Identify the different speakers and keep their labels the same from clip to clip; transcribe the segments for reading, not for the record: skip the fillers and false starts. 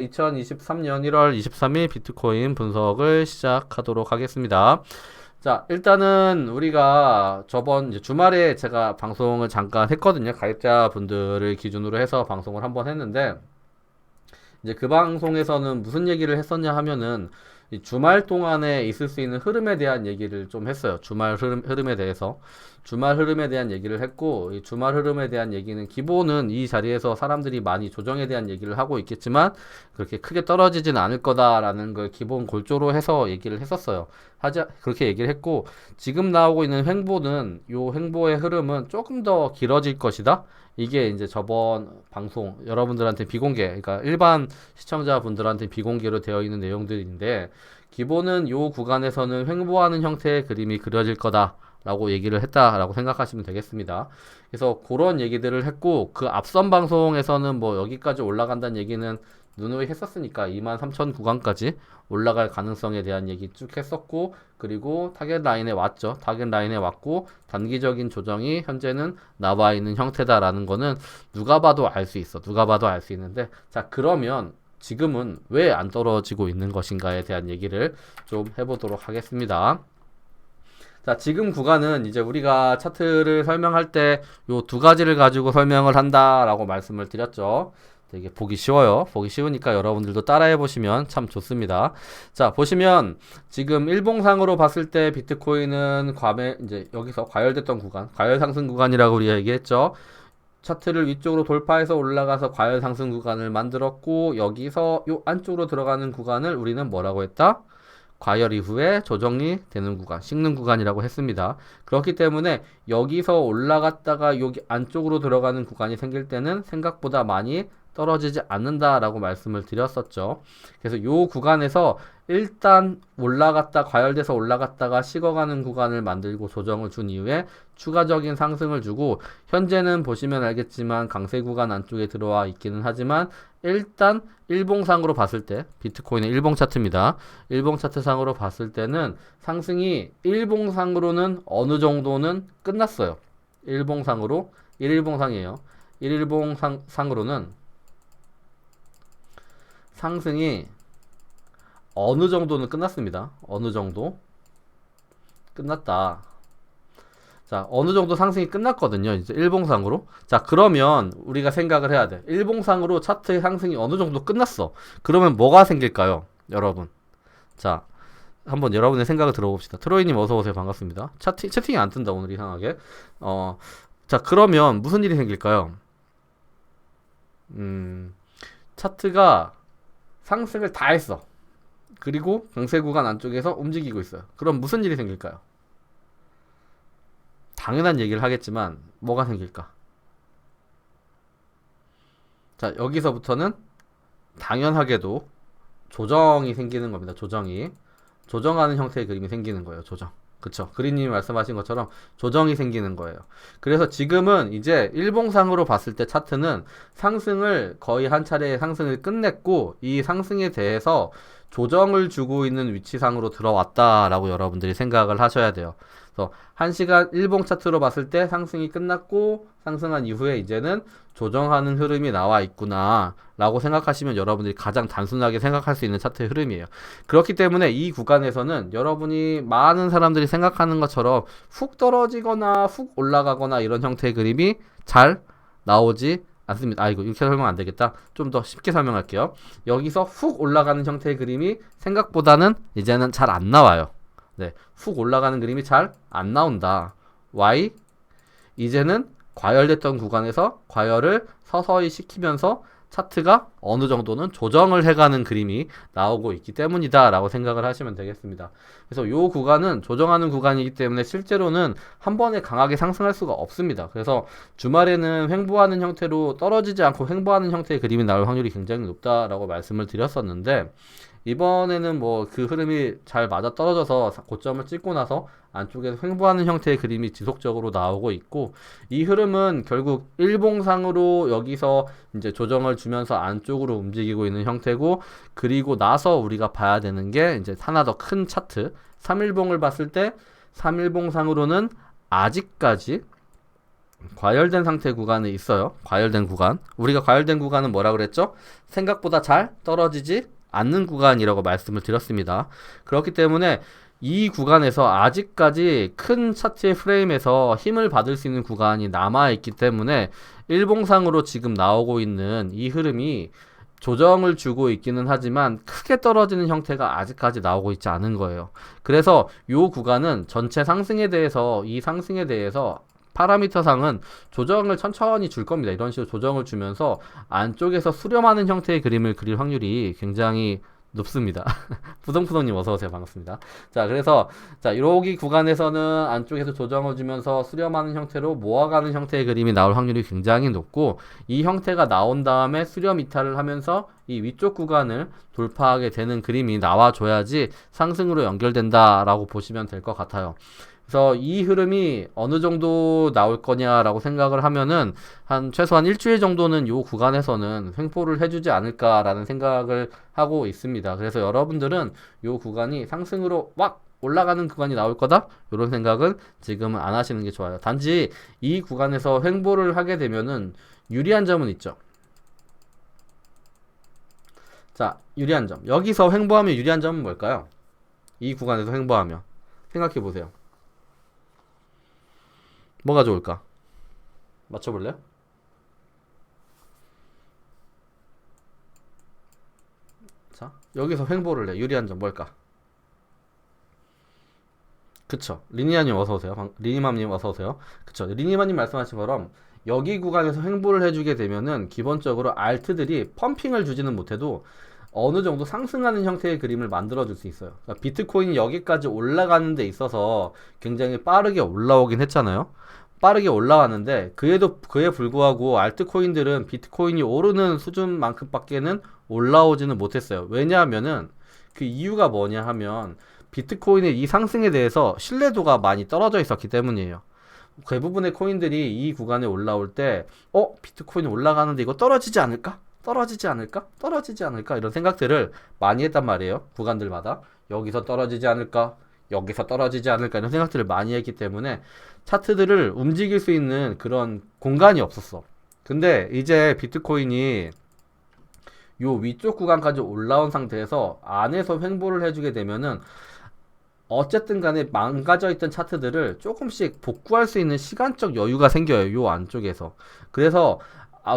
Speaker 1: 2023년 1월 23일 비트코인 분석을 시작하도록 하겠습니다. 자, 일단은 우리가 저번 이제 주말에 제가 방송을 잠깐 했거든요. 가입자분들을 기준으로 해서 방송을 한번 했는데, 이제 그 방송에서는 무슨 얘기를 했었냐 하면은 이 주말 동안에 있을 수 있는 흐름에 대한 얘기를 좀 했어요. 주말 흐름에 대해서. 주말 흐름에 대한 얘기를 했고, 이 주말 흐름에 대한 얘기는 기본은 이 자리에서 사람들이 많이 조정에 대한 얘기를 하고 있겠지만, 그렇게 크게 떨어지진 않을 거다라는 걸 기본 골조로 해서 얘기를 했었어요. 그렇게 얘기를 했고, 지금 나오고 있는 횡보는, 요 횡보의 흐름은 조금 더 길어질 것이다. 이게 이제 저번 방송 여러분들한테 비공개, 그러니까 일반 시청자분들한테 비공개로 되어 있는 내용들인데, 기본은 요 구간에서는 횡보하는 형태의 그림이 그려질 거다라고 얘기를 했다라고 생각하시면 되겠습니다. 그래서 그런 얘기들을 했고, 그 앞선 방송에서는 뭐 여기까지 올라간다는 얘기는 누누이 했었으니까 23,000 구간까지 올라갈 가능성에 대한 얘기 쭉 했었고, 그리고 타겟 라인에 왔죠. 타겟 라인에 왔고, 단기적인 조정이 현재는 나와 있는 형태다라는 거는 누가 봐도 알 수 있어. 누가 봐도 알 수 있는데, 자, 그러면 지금은 왜 안 떨어지고 있는 것인가에 대한 얘기를 좀 해보도록 하겠습니다. 자, 지금 구간은 이제 우리가 차트를 설명할 때 요 두 가지를 가지고 설명을 한다라고 말씀을 드렸죠. 되게 보기 쉬워요. 보기 쉬우니까 여러분들도 따라해 보시면 참 좋습니다. 자, 보시면 지금 일봉상으로 봤을 때 비트코인은 이제 여기서 과열됐던 구간, 과열 상승 구간이라고 우리가 얘기했죠. 차트를 위쪽으로 돌파해서 올라가서 과열 상승 구간을 만들었고, 여기서 요 안쪽으로 들어가는 구간을 우리는 뭐라고 했다? 과열 이후에 조정이 되는 구간, 식는 구간이라고 했습니다. 그렇기 때문에 여기서 올라갔다가 여기 안쪽으로 들어가는 구간이 생길 때는 생각보다 많이 떨어지지 않는다라고 말씀을 드렸었죠. 그래서 이 구간에서 일단 올라갔다 과열돼서 올라갔다가 식어가는 구간을 만들고 조정을 준 이후에 추가적인 상승을 주고, 현재는 보시면 알겠지만 강세 구간 안쪽에 들어와 있기는 하지만, 일단 일봉상으로 봤을 때, 비트코인의 일봉 차트입니다. 일봉 차트상으로 봤을 때는 상승이 일봉상으로는 어느 정도는 끝났어요. 일봉상으로, 1일봉상이에요. 1일봉상으로는 상승이 어느 정도는 끝났습니다. 어느 정도 끝났다. 자, 어느 정도 상승이 끝났거든요. 이제 일봉상으로. 자, 그러면 우리가 생각을 해야 돼. 일봉상으로 차트의 상승이 어느 정도 끝났어. 그러면 뭐가 생길까요? 여러분. 자, 한번 여러분의 생각을 들어봅시다. 트로이님 어서오세요. 반갑습니다. 채팅이 안 뜬다, 오늘 이상하게. 자, 그러면 무슨 일이 생길까요? 차트가 상승을 다 했어. 그리고 강세 구간 안쪽에서 움직이고 있어요. 그럼 무슨 일이 생길까요? 당연한 얘기를 하겠지만 뭐가 생길까? 자, 여기서부터는 당연하게도 조정이 생기는 겁니다. 조정하는 형태의 그림이 생기는 거예요. 조정. 그쵸? 그린님이 말씀하신 것처럼 조정이 생기는 거예요. 그래서 지금은 이제 일봉상으로 봤을 때 차트는 상승을 거의 한 차례 상승을 끝냈고, 이 상승에 대해서 조정을 주고 있는 위치상으로 들어왔다라고 여러분들이 생각을 하셔야 돼요. 그래서 1시간 일봉 차트로 봤을 때 상승이 끝났고, 상승한 이후에 이제는 조정하는 흐름이 나와 있구나 라고 생각하시면 여러분들이 가장 단순하게 생각할 수 있는 차트의 흐름이에요. 그렇기 때문에 이 구간에서는 여러분이 많은 사람들이 생각하는 것처럼 훅 떨어지거나 훅 올라가거나 이런 형태의 그림이 잘 나오지 않습니다. 이거 이렇게 설명 안 되겠다. 좀 더 쉽게 설명할게요. 여기서 훅 올라가는 형태의 그림이 생각보다는 이제는 잘 안 나와요. 네, 훅 올라가는 그림이 잘 안 나온다. Why? 이제는 과열됐던 구간에서 과열을 서서히 시키면서 차트가 어느 정도는 조정을 해가는 그림이 나오고 있기 때문이다 라고 생각을 하시면 되겠습니다. 그래서 이 구간은 조정하는 구간이기 때문에 실제로는 한 번에 강하게 상승할 수가 없습니다. 그래서 주말에는 횡보하는 형태로 떨어지지 않고 횡보하는 형태의 그림이 나올 확률이 굉장히 높다라고 말씀을 드렸었는데, 이번에는 뭐 그 흐름이 잘 맞아 떨어져서 고점을 찍고 나서 안쪽에서 횡보하는 형태의 그림이 지속적으로 나오고 있고, 이 흐름은 결국 일봉상으로 여기서 이제 조정을 주면서 안쪽으로 움직이고 있는 형태고, 그리고 나서 우리가 봐야 되는 게 이제 하나 더 큰 차트 3일봉을 봤을 때 3일봉상으로는 아직까지 과열된 상태 구간이 있어요. 과열된 구간. 우리가 과열된 구간은 뭐라 그랬죠? 생각보다 잘 떨어지지 않는 구간이라고 말씀을 드렸습니다. 그렇기 때문에 이 구간에서 아직까지 큰 차트의 프레임에서 힘을 받을 수 있는 구간이 남아있기 때문에 일봉상으로 지금 나오고 있는 이 흐름이 조정을 주고 있기는 하지만 크게 떨어지는 형태가 아직까지 나오고 있지 않은 거예요. 그래서 이 구간은 전체 상승에 대해서 이 상승에 대해서 파라미터상은 조정을 천천히 줄 겁니다. 이런 식으로 조정을 주면서 안쪽에서 수렴하는 형태의 그림을 그릴 확률이 굉장히 높습니다. 부동푸동님 어서오세요. 반갑습니다. 자, 그래서, 자, 여기 구간에서는 안쪽에서 조정을 주면서 수렴하는 형태로 모아가는 형태의 그림이 나올 확률이 굉장히 높고, 이 형태가 나온 다음에 수렴 이탈을 하면서 이 위쪽 구간을 돌파하게 되는 그림이 나와줘야지 상승으로 연결된다라고 보시면 될 것 같아요. 그래서 이 흐름이 어느 정도 나올 거냐라고 생각을 하면은 한 최소한 일주일 정도는 이 구간에서는 횡보를 해주지 않을까라는 생각을 하고 있습니다. 그래서 여러분들은 이 구간이 상승으로 막 올라가는 구간이 나올 거다? 이런 생각은 지금은 안 하시는 게 좋아요. 단지 이 구간에서 횡보를 하게 되면은 유리한 점은 있죠. 자, 유리한 점. 여기서 횡보하면 유리한 점은 뭘까요? 이 구간에서 횡보하면. 생각해 보세요. 뭐가 좋을까? 맞춰볼래요? 자, 여기서 횡보를 해. 유리한 점 뭘까? 그쵸. 리니아님 어서오세요. 리니맘님 어서오세요. 그쵸. 리니맘님 말씀하신 것처럼 여기 구간에서 횡보를 해주게 되면은 기본적으로 알트들이 펌핑을 주지는 못해도 어느 정도 상승하는 형태의 그림을 만들어 줄 수 있어요. 그러니까 비트코인이 여기까지 올라가는 데 있어서 굉장히 빠르게 올라오긴 했잖아요. 빠르게 올라왔는데 그에 불구하고 알트코인들은 비트코인이 오르는 수준만큼밖에는 올라오지는 못했어요. 왜냐하면은 그 이유가 뭐냐 하면 비트코인의 이 상승에 대해서 신뢰도가 많이 떨어져 있었기 때문이에요. 대부분의 코인들이 이 구간에 올라올 때 비트코인이 올라가는데 이거 떨어지지 않을까? 떨어지지 않을까? 떨어지지 않을까? 이런 생각들을 많이 했단 말이에요. 구간들마다. 여기서 떨어지지 않을까? 여기서 떨어지지 않을까? 이런 생각들을 많이 했기 때문에 차트들을 움직일 수 있는 그런 공간이 없었어. 근데 이제 비트코인이 요 위쪽 구간까지 올라온 상태에서 안에서 횡보를 해주게 되면은 어쨌든 간에 망가져 있던 차트들을 조금씩 복구할 수 있는 시간적 여유가 생겨요. 요 안쪽에서. 그래서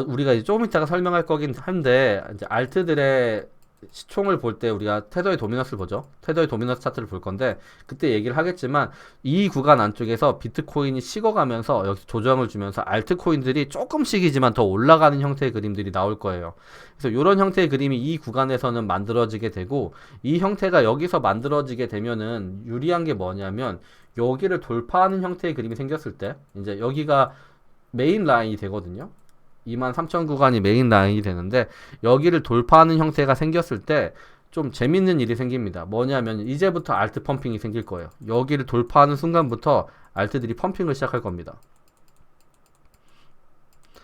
Speaker 1: 우리가 이제 조금 이따가 설명할 거긴 한데 이제 알트들의 시총을 볼 때 우리가 테더의 도미너스를 보죠. 테더의 도미너스 차트를 볼 건데 그때 얘기를 하겠지만 이 구간 안쪽에서 비트코인이 식어가면서 여기 조정을 주면서 알트코인들이 조금씩이지만 더 올라가는 형태의 그림들이 나올 거예요. 그래서 이런 형태의 그림이 이 구간에서는 만들어지게 되고 이 형태가 여기서 만들어지게 되면은 유리한 게 뭐냐면 여기를 돌파하는 형태의 그림이 생겼을 때 이제 여기가 메인 라인이 되거든요. 23,000 구간이 메인 라인이 되는데 여기를 돌파하는 형태가 생겼을 때 좀 재밌는 일이 생깁니다. 뭐냐면 이제부터 알트 펌핑이 생길 거예요. 여기를 돌파하는 순간부터 알트들이 펌핑을 시작할 겁니다.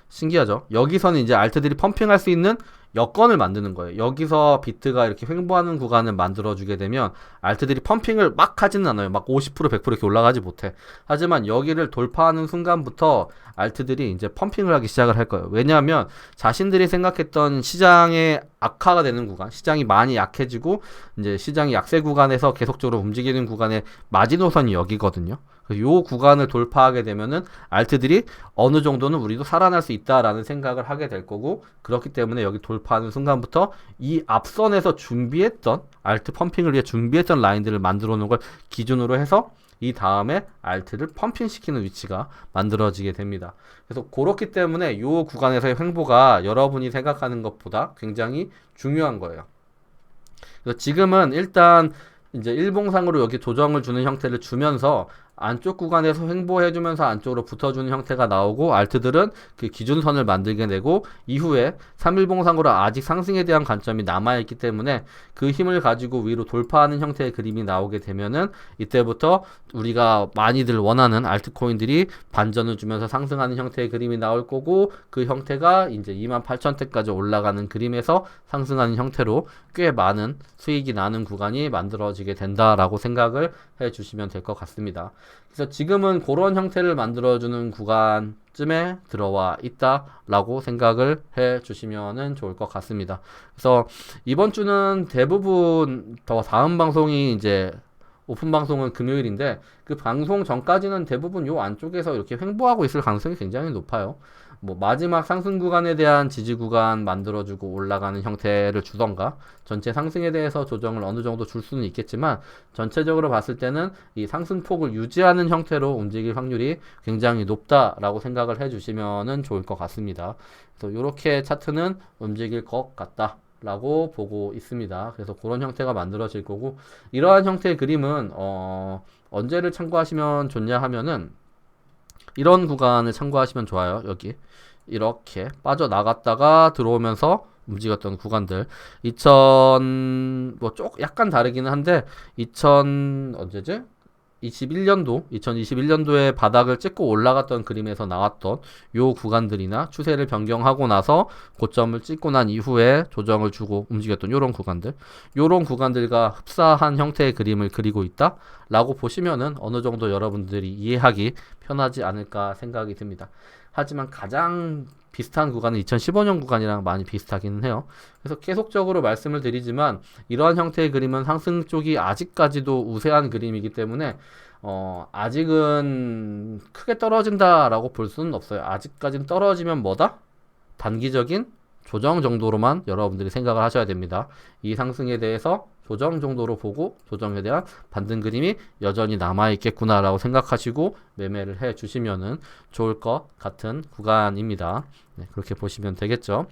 Speaker 1: 신기하죠? 여기서는 이제 알트들이 펌핑할 수 있는 여건을 만드는 거예요. 여기서 비트가 이렇게 횡보하는 구간을 만들어주게 되면 알트들이 펌핑을 막 하지는 않아요. 막 50%, 100% 이렇게 올라가지 못해. 하지만 여기를 돌파하는 순간부터 알트들이 이제 펌핑을 하기 시작을 할 거예요. 왜냐하면 자신들이 생각했던 시장의 악화가 되는 구간, 시장이 많이 약해지고 이제 시장이 약세 구간에서 계속적으로 움직이는 구간의 마지노선이 여기거든요. 요 구간을 돌파하게 되면은 알트들이 어느 정도는 우리도 살아날 수 있다라는 생각을 하게 될 거고 그렇기 때문에 여기 돌파하는 순간부터 이 앞선에서 준비했던 알트 펌핑을 위해 준비했던 라인들을 만들어 놓은 걸 기준으로 해서 이 다음에 알트를 펌핑시키는 위치가 만들어지게 됩니다. 그래서 그렇기 때문에 이 구간에서의 횡보가 여러분이 생각하는 것보다 굉장히 중요한 거예요. 그래서 지금은 일단 이제 일봉상으로 여기 조정을 주는 형태를 주면서 안쪽 구간에서 횡보해주면서 안쪽으로 붙어주는 형태가 나오고 알트들은 그 기준선을 만들게 되고 이후에 3일봉상으로 아직 상승에 대한 관점이 남아있기 때문에 그 힘을 가지고 위로 돌파하는 형태의 그림이 나오게 되면은 이때부터 우리가 많이들 원하는 알트코인들이 반전을 주면서 상승하는 형태의 그림이 나올 거고 그 형태가 이제 28,000대까지 올라가는 그림에서 상승하는 형태로 꽤 많은 수익이 나는 구간이 만들어지게 된다라고 생각을 해주시면 될 것 같습니다. 그래서 지금은 그런 형태를 만들어주는 구간쯤에 들어와 있다라고 생각을 해 주시면은 좋을 것 같습니다. 그래서 이번 주는 대부분 더 다음 방송이 이제 오픈 방송은 금요일인데 그 방송 전까지는 대부분 요 안쪽에서 이렇게 횡보하고 있을 가능성이 굉장히 높아요. 뭐 마지막 상승 구간에 대한 지지 구간 만들어주고 올라가는 형태를 주던가 전체 상승에 대해서 조정을 어느 정도 줄 수는 있겠지만 전체적으로 봤을 때는 이 상승폭을 유지하는 형태로 움직일 확률이 굉장히 높다라고 생각을 해주시면은 좋을 것 같습니다. 그래서 이렇게 차트는 움직일 것 같다. 라고 보고 있습니다. 그래서 그런 형태가 만들어질 거고 이러한 형태의 그림은 언제를 참고하시면 좋냐 하면은 이런 구간을 참고하시면 좋아요. 여기 이렇게 빠져나갔다가 들어오면서 움직였던 구간들 2000 약간 다르기는 한데 2000 언제지? 2021년도에 바닥을 찍고 올라갔던 그림에서 나왔던 요 구간들이나 추세를 변경하고 나서 고점을 찍고 난 이후에 조정을 주고 움직였던 요런 구간들과 흡사한 형태의 그림을 그리고 있다 라고 보시면은 어느 정도 여러분들이 이해하기 편하지 않을까 생각이 듭니다. 하지만 가장 비슷한 구간은 2015년 구간이랑 많이 비슷하기는 해요. 그래서 계속적으로 말씀을 드리지만 이러한 형태의 그림은 상승 쪽이 아직까지도 우세한 그림이기 때문에 아직은 크게 떨어진다라고 볼 수는 없어요. 아직까지는 떨어지면 뭐다? 단기적인 조정 정도로만 여러분들이 생각을 하셔야 됩니다. 이 상승에 대해서 조정 정도로 보고 조정에 대한 반등 그림이 여전히 남아있겠구나라고 생각하시고 매매를 해 주시면은 좋을 것 같은 구간입니다. 네, 그렇게 보시면 되겠죠.